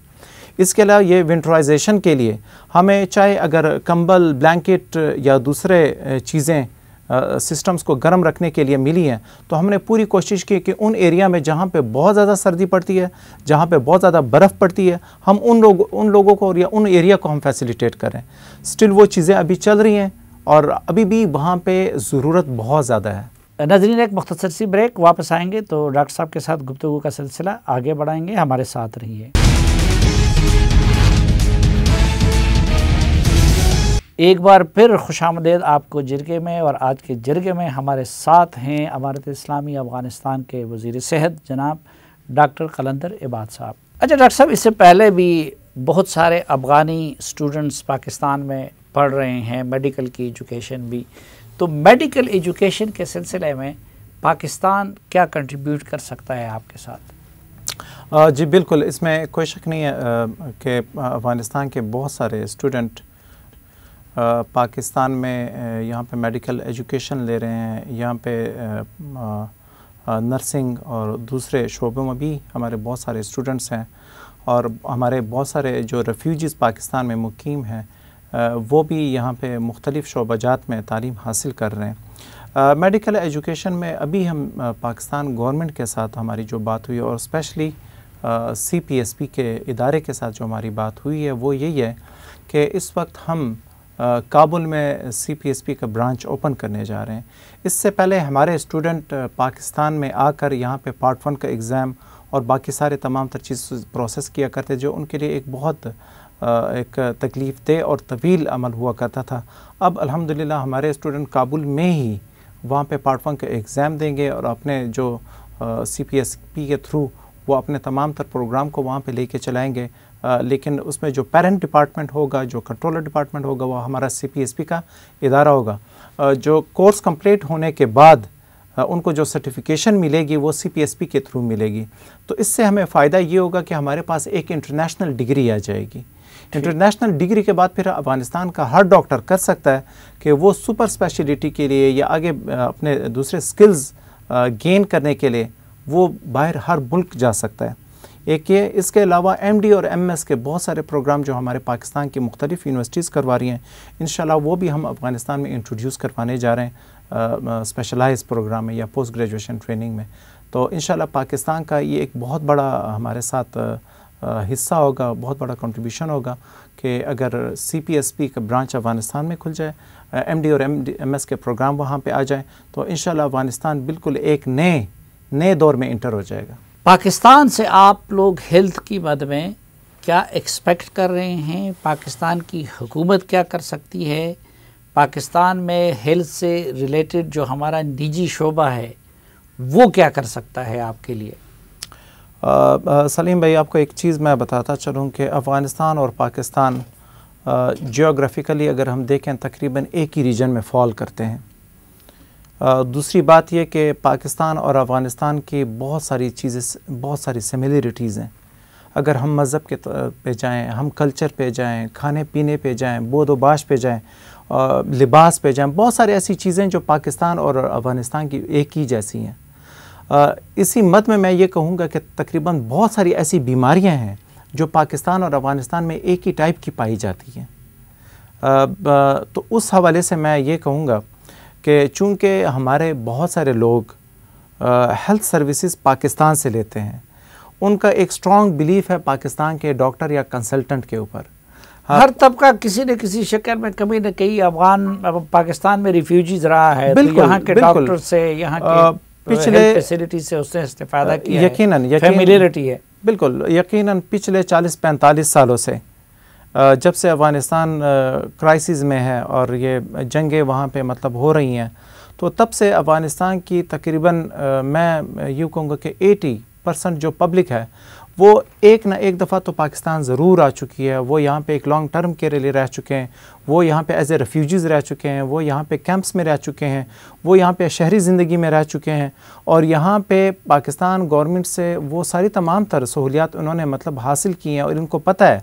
इसके अलावा ये विंटराइजेशन के लिए हमें चाहे अगर कंबल, ब्लैंकेट या दूसरे चीज़ें सिस्टम्स को गर्म रखने के लिए मिली हैं, तो हमने पूरी कोशिश की कि उन एरिया में जहाँ पे बहुत ज़्यादा सर्दी पड़ती है, जहाँ पे बहुत ज़्यादा बर्फ़ पड़ती है, हम उन लोगों को या उन एरिया को हम फैसिलिटेट करें। स्टिल वो चीज़ें अभी चल रही हैं और अभी भी वहाँ पे ज़रूरत बहुत ज़्यादा है। नाज़रीन, एक मुख्तसर सी ब्रेक, वापस आएंगे तो डॉक्टर साहब के साथ गुफ्तगू का सिलसिला आगे बढ़ाएंगे। हमारे साथ रहिए। एक बार फिर खुशामदीद आपको जिरगे में, और आज के जिरगे में हमारे साथ हैं अमारत इस्लामी अफ़गानिस्तान के वज़ीर सेहत जनाब डॉक्टर कलंदर इबाद साहब। अच्छा डॉक्टर साहब, इससे पहले भी बहुत सारे अफ़गानी स्टूडेंट्स पाकिस्तान में पढ़ रहे हैं, मेडिकल की एजुकेशन भी। तो मेडिकल एजुकेशन के सिलसिले में पाकिस्तान क्या कंट्रीब्यूट कर सकता है आपके साथ? जी बिल्कुल, इसमें कोई शक नहीं है कि अफ़गानिस्तान के बहुत सारे स्टूडेंट पाकिस्तान में यहाँ पे मेडिकल एजुकेशन ले रहे हैं। यहाँ पे नर्सिंग और दूसरे शोबों में भी हमारे बहुत सारे स्टूडेंट्स हैं, और हमारे बहुत सारे जो रेफ्यूजीज़ पाकिस्तान में मुकीम हैं वो भी यहाँ पे मुख्तलिफ़ शोबाजात में तालीम हासिल कर रहे हैं। मेडिकल एजुकेशन में अभी हम पाकिस्तान गवर्नमेंट के साथ हमारी जो बात हुई, और स्पेशली CPSP के इदारे के साथ जो हमारी बात हुई है, वो यही है कि इस वक्त हम काबुल में CPSP का ब्रांच ओपन करने जा रहे हैं। इससे पहले हमारे स्टूडेंट पाकिस्तान में आकर यहाँ पे पार्ट 1 का एग्ज़ाम और बाकी सारे तमाम तर चीज़ प्रोसेस किया करते, जो उनके लिए एक बहुत एक तकलीफ़ दे और तवील अमल हुआ करता था। अब अल्हम्दुलिल्लाह हमारे स्टूडेंट काबुल में ही वहाँ पे पार्ट 1 का एग्ज़ाम देंगे और अपने जो CPSP के थ्रू वो अपने तमाम तर प्रोग्राम को वहाँ पे लेके चलाएंगे। लेकिन उसमें जो पेरेंट डिपार्टमेंट होगा, जो कंट्रोलर डिपार्टमेंट होगा, वो हमारा CPSP का इदारा होगा। जो कोर्स कंप्लीट होने के बाद उनको जो सर्टिफिकेशन मिलेगी वो CPSP के थ्रू मिलेगी। तो इससे हमें फ़ायदा ये होगा कि हमारे पास एक इंटरनेशनल डिग्री आ जाएगी। इंटरनेशनल डिग्री के बाद फिर अफ़गानिस्तान का हर डॉक्टर कर सकता है कि वो सुपर स्पेशलिटी के लिए या आगे अपने दूसरे स्किल्स गेन करने के लिए वो बाहर हर मुल्क जा सकता है। एक ये, इसके अलावा MD और MS के बहुत सारे प्रोग्राम जो हमारे पाकिस्तान की मुख्तलिफ यूनिवर्सिटीज़ करवा रही हैं, इंशाल्लाह वो भी हम अफ़गानिस्तान में इंट्रोड्यूस करवाने जा रहे हैं स्पेशलाइज प्रोग्राम में या पोस्ट ग्रेजुएशन ट्रेनिंग में। तो इंशाल्लाह पाकिस्तान का ये एक बहुत बड़ा हमारे साथ हिस्सा होगा, बहुत बड़ा कंट्रीब्यूशन होगा कि अगर CPSP का ब्रांच अफ़गानिस्तान में खुल जाए, MD और MS के प्रोग्राम वहाँ पे आ जाए, तो इंशाल्लाह अफ़गानिस्तान बिल्कुल एक नए दौर में इंटर हो जाएगा। पाकिस्तान से आप लोग हेल्थ की मद में क्या एक्सपेक्ट कर रहे हैं? पाकिस्तान की हुकूमत क्या कर सकती है? पाकिस्तान में हेल्थ से रिलेटेड जो हमारा निजी शोबा है वो क्या कर सकता है आपके लिए? सलीम भाई, आपको एक चीज़ मैं बताता चलूँ कि अफ़गानिस्तान और पाकिस्तान जियोग्राफिकली अगर हम देखें तकरीबन एक ही रीजन में फॉल करते हैं। दूसरी बात यह कि पाकिस्तान और अफ़गानिस्तान की बहुत सारी सिमिलरिटीज़ हैं। अगर हम मज़हब के पे जाएँ, हम कल्चर पे जाएँ, खाने पीने पे जाएँ, बोद व बाश पे जाएँ, लिबास पे जाएँ, बहुत सारी ऐसी चीज़ें जो पाकिस्तान और अफ़गानिस्तान की एक ही जैसी हैं। इसी मत में मैं ये कहूँगा कि तकरीबन बहुत सारी ऐसी बीमारियां हैं जो पाकिस्तान और अफ़गानिस्तान में एक ही टाइप की पाई जाती हैं। तो उस हवाले से मैं ये कहूँगा कि चूँकि हमारे बहुत सारे लोग हेल्थ सर्विसेज पाकिस्तान से लेते हैं, उनका एक स्ट्रॉन्ग बिलीफ है पाकिस्तान के डॉक्टर या कंसल्टेंट के ऊपर। हर तबका किसी न किसी शक्ल में कभी न कहीं अफ़गान पाकिस्तान में रिफ्यूजीज रहा है, तो यहाँ के डॉक्टर से, यहाँ के पिछले फैसिलिटी से उसने इस्तेफादा किया, यकीनन फैमिलियरिटी है। बिल्कुल यकीनन पिछले 40-45 सालों से जब से अफ़गानिस्तान क्राइसिस में है और ये जंगें वहाँ पे मतलब हो रही हैं, तो तब से अफ़गानिस्तान की तकरीबन मैं यूँ कहूँगा कि 80% जो पब्लिक है वो एक ना एक दफ़ा तो पाकिस्तान ज़रूर आ चुकी है। वो यहाँ पे एक लॉन्ग टर्म के लिए रह चुके हैं, वो यहाँ पे एज ए रेफ्यूजीज़ रह चुके हैं, वो यहाँ पे कैंप्स में रह चुके हैं, वो यहाँ पे शहरी ज़िंदगी में रह चुके हैं, और यहाँ पे पाकिस्तान गवर्नमेंट से वो सारी तमाम तर सहूलियात उन्होंने मतलब हासिल की हैं। और इनको पता है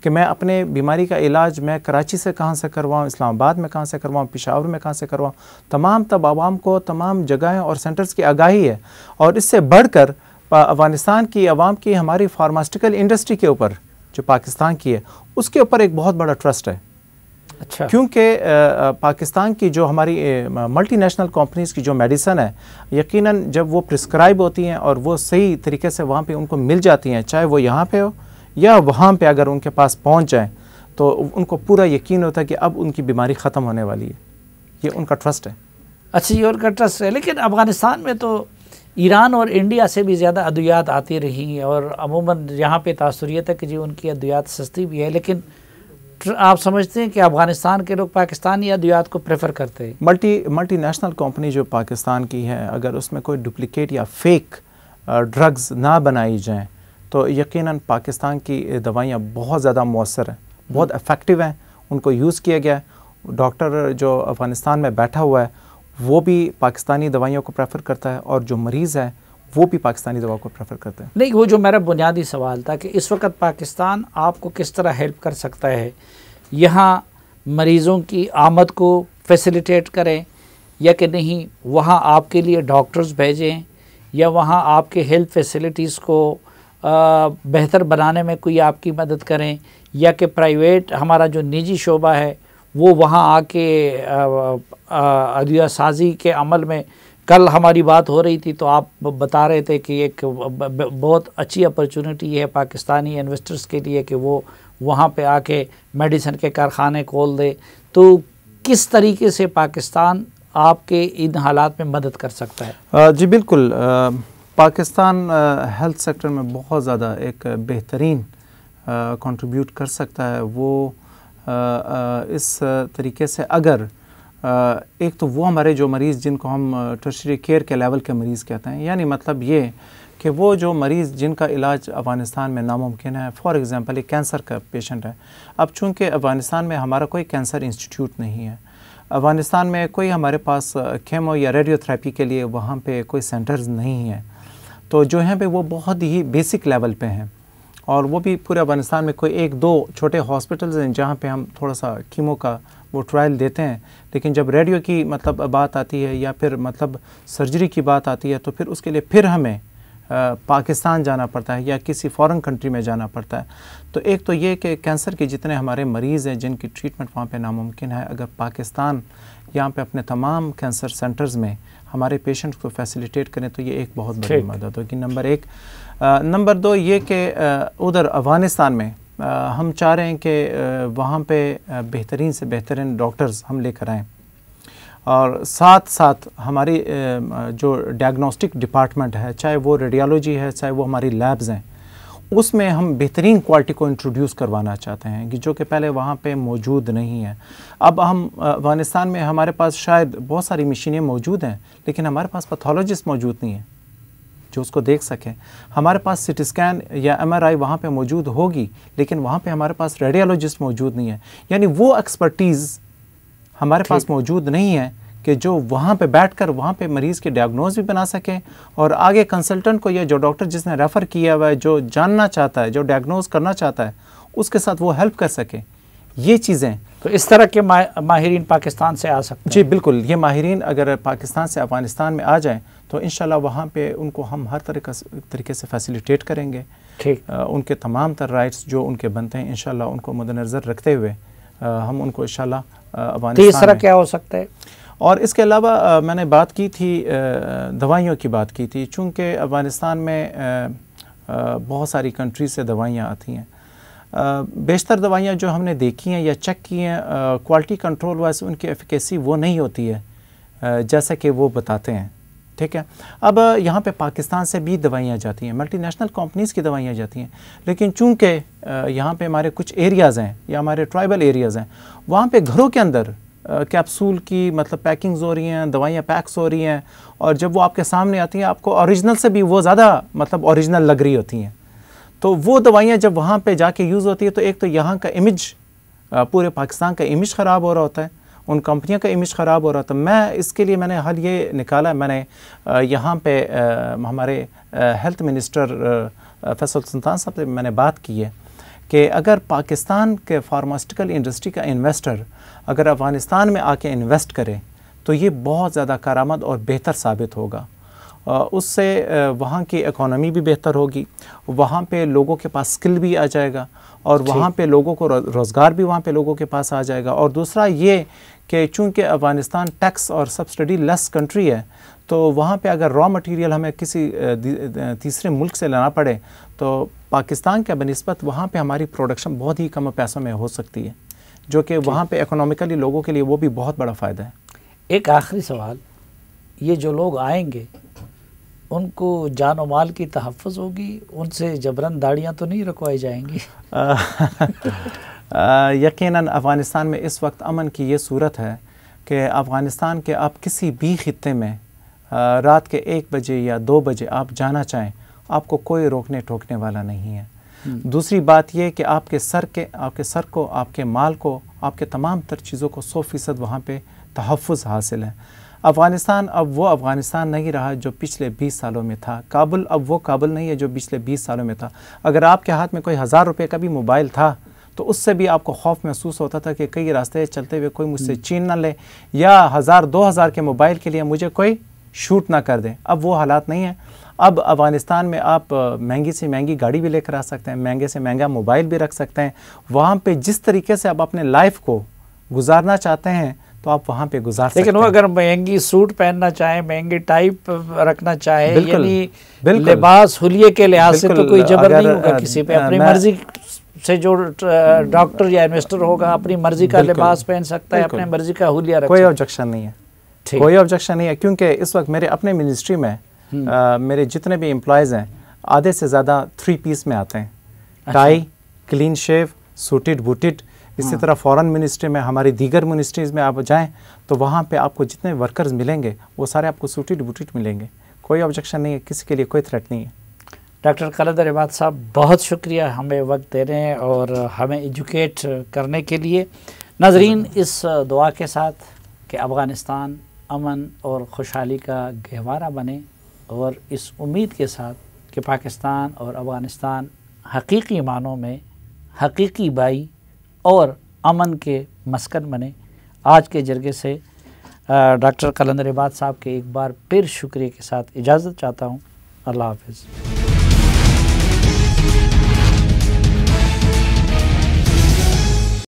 कि मैं अपने बीमारी का इलाज मैं कराची से कहाँ से करवाऊँ, इस्लामाबाद में कहाँ से करवाऊँ, पेशावर में कहाँ से करवाऊँ। तमाम तब आवाम को तमाम जगहें और सेंटर्स की आगाही है। और इससे बढ़कर अफ़गानिस्तान की आवाम की हमारी फार्मास्यूटिकल इंडस्ट्री के ऊपर जो पाकिस्तान की है उसके ऊपर एक बहुत बड़ा ट्रस्ट है। अच्छा, क्योंकि पाकिस्तान की जो हमारी मल्टीनेशनल कंपनीज़ की जो मेडिसन है, यकीनन जब वो प्रिस्क्राइब होती हैं और वो सही तरीके से वहाँ पे उनको मिल जाती हैं, चाहे वो यहाँ पे हो या वहाँ पे अगर उनके पास पहुँच जाए, तो उनको पूरा यकीन होता है कि अब उनकी बीमारी ख़त्म होने वाली है। ये उनका ट्रस्ट है। अच्छा, ये उनका ट्रस्ट है। लेकिन अफ़गानिस्तान में तो ईरान और इंडिया से भी ज़्यादा अद्वियात आती रही, और अमूमन यहाँ पे तासुरियत है कि जी उनकी अद्वियात सस्ती भी है। लेकिन आप समझते हैं कि अफ़गानिस्तान के लोग पाकिस्तानी अद्वियात को प्रेफर करते हैं? मल्टीनेशनल कंपनी जो पाकिस्तान की है, अगर उसमें कोई डुप्लिकेट या फेक ड्रग्स ना बनाई जाएँ तो यकीनन पाकिस्तान की दवाइयाँ बहुत ज़्यादा मौसर हैं, बहुत इफ़ेक्टिव हैं, उनको यूज़ किया गया है। डॉक्टर जो अफ़गानिस्तान में बैठा हुआ है वो भी पाकिस्तानी दवाइयों को प्रेफर करता है, और जो मरीज़ है वो भी पाकिस्तानी दवा को प्रेफर करते हैं। नहीं, वो जो मेरा बुनियादी सवाल था कि इस वक्त पाकिस्तान आपको किस तरह हेल्प कर सकता है, यहाँ मरीज़ों की आमद को फैसिलिटेट करें या कि नहीं, वहाँ आपके लिए डॉक्टर्स भेजें, या वहाँ आपके हेल्थ फैसिलिटीज़ को बेहतर बनाने में कोई आपकी मदद करें, या कि प्राइवेट हमारा जो निजी शोबा है वो वहाँ आके अदविया साजी के अमल में, कल हमारी बात हो रही थी तो आप बता रहे थे कि एक बहुत अच्छी अपॉर्चुनिटी है पाकिस्तानी इन्वेस्टर्स के लिए कि वो वहाँ पे आके मेडिसिन के कारखाने खोल दे। तो किस तरीके से पाकिस्तान आपके इन हालात में मदद कर सकता है? जी बिल्कुल, पाकिस्तान हेल्थ सेक्टर में बहुत ज़्यादा एक बेहतरीन कंट्रीब्यूट कर सकता है। वो इस तरीके से अगर एक तो वो हमारे जो मरीज़ जिनको हम टर्शरी केयर के लेवल के मरीज़ कहते हैं, यानी मतलब ये कि वो जो मरीज़ जिनका इलाज अफ़गानिस्तान में नामुमकिन है, फॉर एग्ज़ाम्पल एक कैंसर का पेशेंट है, अब चूँकि अफ़गानिस्तान में हमारा कोई कैंसर इंस्टीट्यूट नहीं है, अफ़गानिस्तान में कोई हमारे पास केमो या रेडियोथेरेपी के लिए वहाँ पे कोई सेंटर्स नहीं है, तो जो हैं पे वो बहुत ही बेसिक लेवल पे हैं, और वो भी पूरे अफ़गानिस्तान में कोई एक दो छोटे हॉस्पिटल्स हैं जहाँ पे हम थोड़ा सा कीमो का वो ट्रायल देते हैं। लेकिन जब रेडियो की मतलब बात आती है या फिर मतलब सर्जरी की बात आती है तो फिर उसके लिए फिर हमें पाकिस्तान जाना पड़ता है या किसी फॉरेन कंट्री में जाना पड़ता है। तो एक तो ये कि कैंसर के जितने हमारे मरीज़ हैं जिनकी ट्रीटमेंट वहाँ पे नामुमकिन है, अगर पाकिस्तान यहाँ पे अपने तमाम कैंसर सेंटर्स में हमारे पेशेंट्स को फैसिलिटेट करें तो ये एक बहुत बड़ी मदद होगी, नंबर एक। नंबर दो ये कि उधर अफ़गानिस्तान में हम चाह रहे हैं कि वहाँ पे बेहतरीन से बेहतरीन डॉक्टर्स हम लेकर आएँ, और साथ साथ हमारी जो डायग्नोस्टिक डिपार्टमेंट है, चाहे वो रेडियोलॉजी है, चाहे वो हमारी लैब्स हैं, उसमें हम बेहतरीन क्वालिटी को इंट्रोड्यूस करवाना चाहते हैं कि जो कि पहले वहाँ पे मौजूद नहीं है। अब हम अफ़गानिस्तान में हमारे पास शायद बहुत सारी मशीनें मौजूद हैं, लेकिन हमारे पास पैथोलॉजिस्ट मौजूद नहीं है जो उसको देख सकें। हमारे पास सिटी स्कैन या MRI वहाँ पे मौजूद होगी, लेकिन वहाँ पे हमारे पास रेडियोलॉजिस्ट मौजूद नहीं है, यानी वो एक्सपर्टीज़ हमारे पास मौजूद नहीं है कि जो वहाँ पे बैठकर वहाँ पे मरीज़ के डायग्नोज भी बना सकें, और आगे कंसल्टेंट को या जो डॉक्टर जिसने रेफ़र किया हुआ है, जो जानना चाहता है, जो डायग्नोज करना चाहता है, उसके साथ वो हेल्प कर सके। ये चीज़ें तो इस तरह के माहिरीन पाकिस्तान से आ सकते हैं। जी बिल्कुल, ये माहिरीन अगर पाकिस्तान से अफ़गानिस्तान में आ जाएँ तो इंशाल्लाह वहाँ पे उनको हम हर तरीके से फैसिलिटेट करेंगे। ठीक, उनके तमाम तर राइट्स जो उनके बनते हैं इंशाल्लाह उनको मद्देनज़र रखते हुए हम उनको इंशाल्लाह अफ़गानिस्तान। तीसरा क्या हो सकता है? और इसके अलावा मैंने बात की थी दवाइयों की बात की थी, चूँकि अफ़गानिस्तान में बहुत सारी कंट्री से दवाइयाँ आती हैं। बेशतर दवाइयाँ जो हमने देखी हैं या चेक की हैं, क्वालिटी कंट्रोल वाइज उनकी एफिकेसी वो नहीं होती है जैसा कि वो बताते हैं। ठीक है, अब यहाँ पे पाकिस्तान से भी दवाइयाँ जाती हैं, मल्टीनेशनल कंपनीज़ की दवाइयाँ जाती हैं, लेकिन चूँकि यहाँ पे हमारे कुछ एरियाज़ हैं या हमारे ट्राइबल एरियाज़ हैं, वहाँ पे घरों के अंदर कैप्सूल की मतलब पैकिंग्स हो रही हैं, दवाइयाँ पैक्स हो रही हैं, और जब वो आपके सामने आती हैं आपको ओरिजिनल से भी वो ज़्यादा मतलब ओरिजिनल लग रही होती हैं। तो वो दवाइयाँ जब वहाँ पे जाके यूज़ होती है तो एक तो यहाँ का इमेज, पूरे पाकिस्तान का इमेज ख़राब हो रहा होता है, उन कंपनियों का इमेज ख़राब हो रहा था। मैं इसके लिए मैंने हल ये निकाला, मैंने यहाँ पे हमारे हेल्थ मिनिस्टर फैसल सुल्तान साहब से मैंने बात की है कि अगर पाकिस्तान के फार्मास्यूटिकल इंडस्ट्री का इन्वेस्टर अगर अफ़गानिस्तान में आके इन्वेस्ट करे तो ये बहुत ज़्यादा कारामद और बेहतर साबित होगा। उससे वहाँ की इकोनॉमी भी बेहतर होगी, वहाँ पे लोगों के पास स्किल भी आ जाएगा, और वहाँ पे लोगों को रोज़गार भी वहाँ पे लोगों के पास आ जाएगा। और दूसरा ये कि चूँकि अफ़गानिस्तान टैक्स और सब्सिडी लेस कंट्री है, तो वहाँ पे अगर रॉ मटेरियल हमें किसी तीसरे मुल्क से लाना पड़े तो पाकिस्तान के बनिस्बत वहाँ पे हमारी प्रोडक्शन बहुत ही कम पैसों में हो सकती है, जो कि वहाँ पे इकोनॉमिकली लोगों के लिए वो भी बहुत बड़ा फ़ायदा है। एक आखिरी सवाल, ये जो लोग आएंगे उनको जान और माल की तहफ़्फ़ुज़ होगी, उनसे जबरन दाढ़ियाँ तो नहीं रखवाई जाएंगी? यकीनन अफ़गानिस्तान में इस वक्त अमन की ये सूरत है कि अफ़गानिस्तान के आप किसी भी खित्ते में रात के 1 बजे या 2 बजे आप जाना चाहें, आपको कोई रोकने टोकने वाला नहीं है। दूसरी बात यह कि आपके सर को, आपके माल को, आपके तमाम तर चीज़ों को 100% वहाँ पे तहफ़्फ़ुज़ हासिल है। अफ़गानिस्तान अब वो अफ़गानिस्तान नहीं रहा जो पिछले 20 सालों में था। काबुल अब वो काबुल नहीं है जो पिछले 20 सालों में था। अगर आपके हाथ में कोई 1000 रुपये का भी मोबाइल था तो उससे भी आपको खौफ महसूस होता था कि कई रास्ते चलते हुए कोई मुझसे छीन ना ले, या 1000-2000 के मोबाइल के लिए मुझे कोई शूट ना कर दे। अब वो हालात नहीं है। अब अफ़गानिस्तान में आप महंगी से महंगी गाड़ी भी लेकर आ सकते हैं, महंगे से महंगा मोबाइल भी रख सकते हैं। वहाँ पे जिस तरीके से आप अपने लाइफ को गुजारना चाहते हैं तो आप वहाँ पे गुजार सकते हैं। लेकिन वो अगर महंगी सूट पहनना चाहे, महंगी टाइप रखना चाहे, यानी लिबास हुलिये के लिहाज से तो कोई जबर नहीं होगा किसी पे। अपनी मर्जी से जो डॉक्टर या इन्वेस्टर होगा अपनी मर्जी का लिबास पहन सकता है, अपनी मर्जी का हुलिया रख, कोई ऑब्जेक्शन नहीं है, कोई ऑब्जेक्शन नहीं है। क्योंकि इस वक्त मेरे अपने मिनिस्ट्री में मेरे जितने भी एम्प्लॉयज़ हैं आधे से ज़्यादा 3 पीस में आते हैं। Tie, clean shave, suited booted. इसी तरह फॉरेन मिनिस्ट्री में, हमारी दीगर मिनिस्ट्रीज़ में आप जाएं तो वहाँ पे आपको जितने वर्कर्स मिलेंगे वो सारे आपको सूटेड बूटेड मिलेंगे। कोई ऑब्जेक्शन नहीं है, किसी के लिए कोई थ्रेट नहीं है। डॉक्टर कलंदर इबाद साहब, बहुत शुक्रिया हमें वक्त देने और हमें एजुकेट करने के लिए। नाज़रीन, इस दुआ के साथ कि अफ़गानिस्तान अमन और खुशहाली का गहवारा बने, और इस उम्मीद के साथ कि पाकिस्तान और अफ़गानिस्तान हकीकी मानों में हकीकी भाई और अमन के मस्कन बने, आज के जरगे से डॉक्टर कलंदर इबाद साहब के एक बार फिर शुक्रिया के साथ इजाज़त चाहता हूँ। अल्लाह हाफ़िज़।